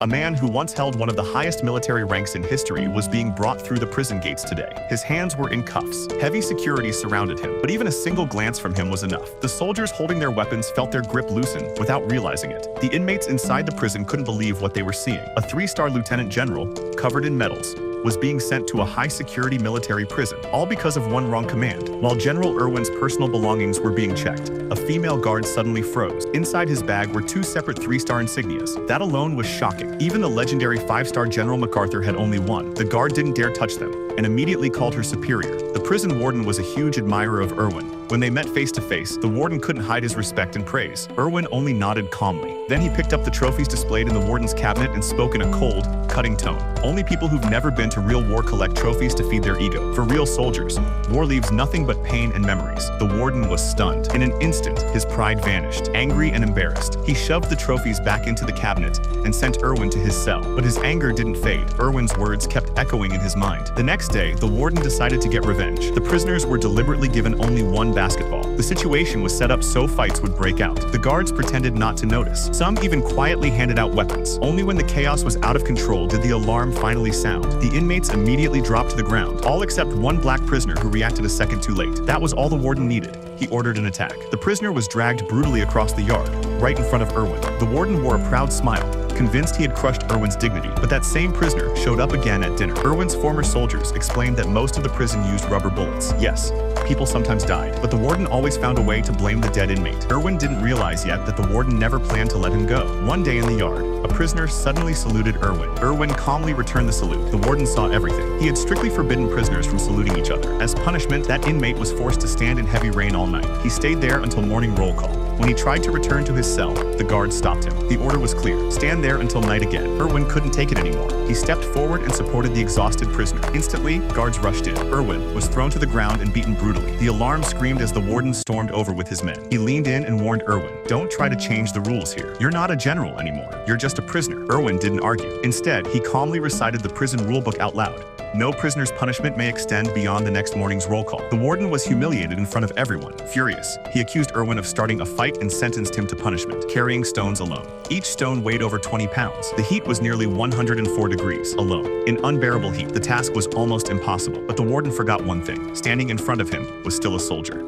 A man who once held one of the highest military ranks in history was being brought through the prison gates today. His hands were in cuffs. Heavy security surrounded him, but even a single glance from him was enough. The soldiers holding their weapons felt their grip loosen without realizing it. The inmates inside the prison couldn't believe what they were seeing. A 3-star lieutenant general, covered in medals, was being sent to a high-security military prison, all because of one wrong command. While General Irwin's personal belongings were being checked, a female guard suddenly froze. Inside his bag were 2 separate 3-star insignias. That alone was shocking. Even the legendary 5-star General MacArthur had only one. The guard didn't dare touch them, and immediately called her superior. The prison warden was a huge admirer of Irwin. When they met face to face, the warden couldn't hide his respect and praise. Irwin only nodded calmly. Then he picked up the trophies displayed in the warden's cabinet and spoke in a cold, cutting tone. Only people who've never been to real war collect trophies to feed their ego. For real soldiers, war leaves nothing but pain and memories. The warden was stunned. In an instant, his pride vanished. Angry and embarrassed, he shoved the trophies back into the cabinet and sent Irwin to his cell. But his anger didn't fade. Irwin's words kept echoing in his mind. The next day, the warden decided to get revenge. The prisoners were deliberately given only one basketball. The situation was set up so fights would break out. The guards pretended not to notice. Some even quietly handed out weapons. Only when the chaos was out of control did the alarm finally sound. The inmates immediately dropped to the ground, all except one black prisoner who reacted a second too late. That was all the warden needed. He ordered an attack. The prisoner was dragged brutally across the yard, right in front of Irwin. The warden wore a proud smile, convinced he had crushed Irwin's dignity. But that same prisoner showed up again at dinner. Irwin's former soldiers explained that most of the prison used rubber bullets. Yes, people sometimes died, but the warden always found a way to blame the dead inmate. Irwin didn't realize yet that the warden never planned to let him go. One day in the yard, a prisoner suddenly saluted Irwin. Irwin calmly returned the salute. The warden saw everything. He had strictly forbidden prisoners from saluting each other. As punishment, that inmate was forced to stand in heavy rain all night. He stayed there until morning roll call. When he tried to return to his cell, the guard stopped him. The order was clear: stand there until night again. Irwin couldn't take it anymore. He stepped forward and supported the exhausted prisoner. Instantly, guards rushed in. Irwin was thrown to the ground and beaten brutally. The alarm screamed as the warden stormed over with his men. He leaned in and warned Irwin, "Don't try to change the rules here. You're not a general anymore. You're just a prisoner." Irwin didn't argue. Instead, he calmly recited the prison rulebook out loud. No prisoner's punishment may extend beyond the next morning's roll call. The warden was humiliated in front of everyone. Furious, he accused Irwin of starting a fight and sentenced him to punishment, carrying stones alone. Each stone weighed over 20 pounds. The heat was nearly 104 degrees alone. In unbearable heat, the task was almost impossible. But the warden forgot one thing: standing in front of him was still a soldier.